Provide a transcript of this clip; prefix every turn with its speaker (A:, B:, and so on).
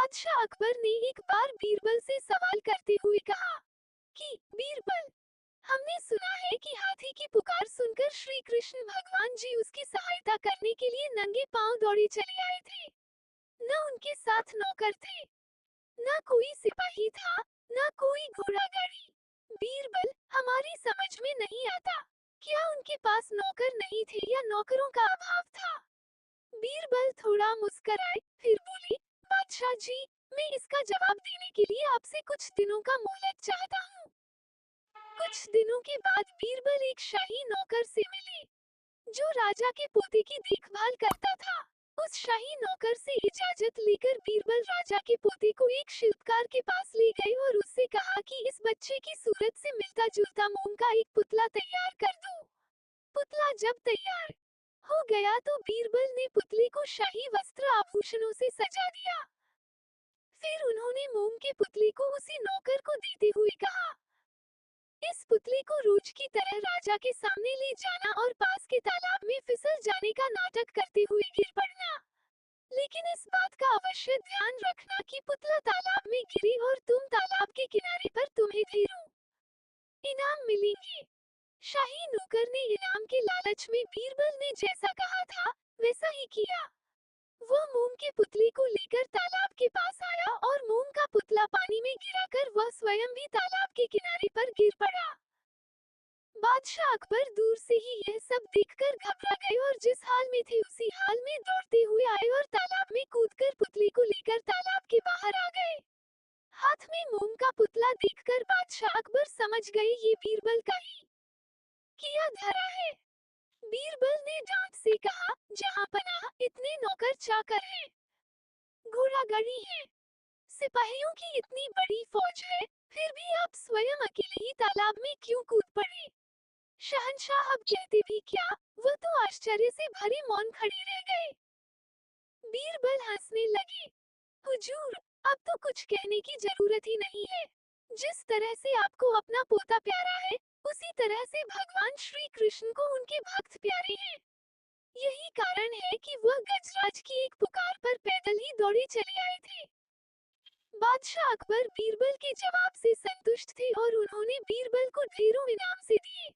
A: बादशाह अकबर ने एक बार बीरबल से सवाल करते हुए कहा कि बीरबल, हमने सुना है कि हाथी की पुकार सुनकर श्री कृष्ण भगवान जी उसकी सहायता करने के लिए नंगे पांव दौड़े चले आए थे। न उनके साथ नौकर थे, न कोई सिपाही था, न कोई घोड़ा गाड़ी। बीरबल, हमारी समझ में नहीं आता, क्या उनके पास नौकर नहीं थे या नौकरों का अभाव था? बीरबल थोड़ा मुस्कुराए, फिर बोले, बादशाह जी, मैं इसका जवाब देने के लिए आपसे कुछ दिनों का मोहलत चाहता हूँ। कुछ दिनों के बाद बीरबल एक शाही नौकर से मिले, जो राजा के पोते की देखभाल करता था। उस शाही नौकर से इजाजत लेकर बीरबल राजा के पोते को एक शिल्पकार के पास ले गए और उससे कहा कि इस बच्चे की सूरत से मिलता जुलता मोम का एक पुतला तैयार कर दो। पुतला जब तैयार हो गया तो बीरबल ने पुतले को शाही वस्त्र आभूषणों से सजा दिया। फिर उन्होंने मोम के पुतले को उसी नौकर को देते हुए कहा, इस पुतले को रोज की तरह राजा के सामने ले जाना और पास के तालाब में फिसल जाने का नाटक करते हुए गिर पड़ना। लेकिन इस बात का अवश्य ध्यान रखना कि पुतला तालाब में गिरे और तुम तालाब के किनारे पर तुम्हें ढेरों इनाम मिलेंगे। शाही नौकर ने इनाम के लालच में बीरबल ने जैसा कहा था वैसा ही किया। वो मोम के पुतले को लेकर तालाब के पास आया और मोम का पुतला पानी में गिराकर वह स्वयं भी तालाब के किनारे पर गिर पड़ा। बादशाह अकबर दूर से ही यह सब देखकर घबरा गए और जिस हाल में थे उसी हाल में दौड़ते हुए आए और तालाब में कूदकर पुतले को लेकर तालाब के बाहर आ गए। हाथ में मोम का पुतला देखकर बादशाह अकबर समझ गए ये बीरबल का ही किया धरा है। बीरबल ने डांट से कहा, जहां पनाह इतने नौकर चाकर हैं, घोड़ा गाड़ी है, सिपाहियों की इतनी बड़ी फौज है, फिर भी आप स्वयं अकेले ही तालाब में क्यों कूद पड़े? शहंशाह अब कहते भी क्या, वो तो आश्चर्य से भरे मौन खड़े रह गए। बीरबल हंसने लगे, हुजूर, अब तो कुछ कहने की जरूरत ही नहीं है। जिस तरह से आपको अपना पोता प्यारा है, उसी तरह से भगवान श्री कृष्ण को उनके भक्त प्यारे हैं। यही कारण है कि वह गजराज की एक पुकार पर पैदल ही दौड़े चले आए थे। बादशाह अकबर बीरबल के जवाब से संतुष्ट थे और उन्होंने बीरबल को ढेरों इनाम से दिए।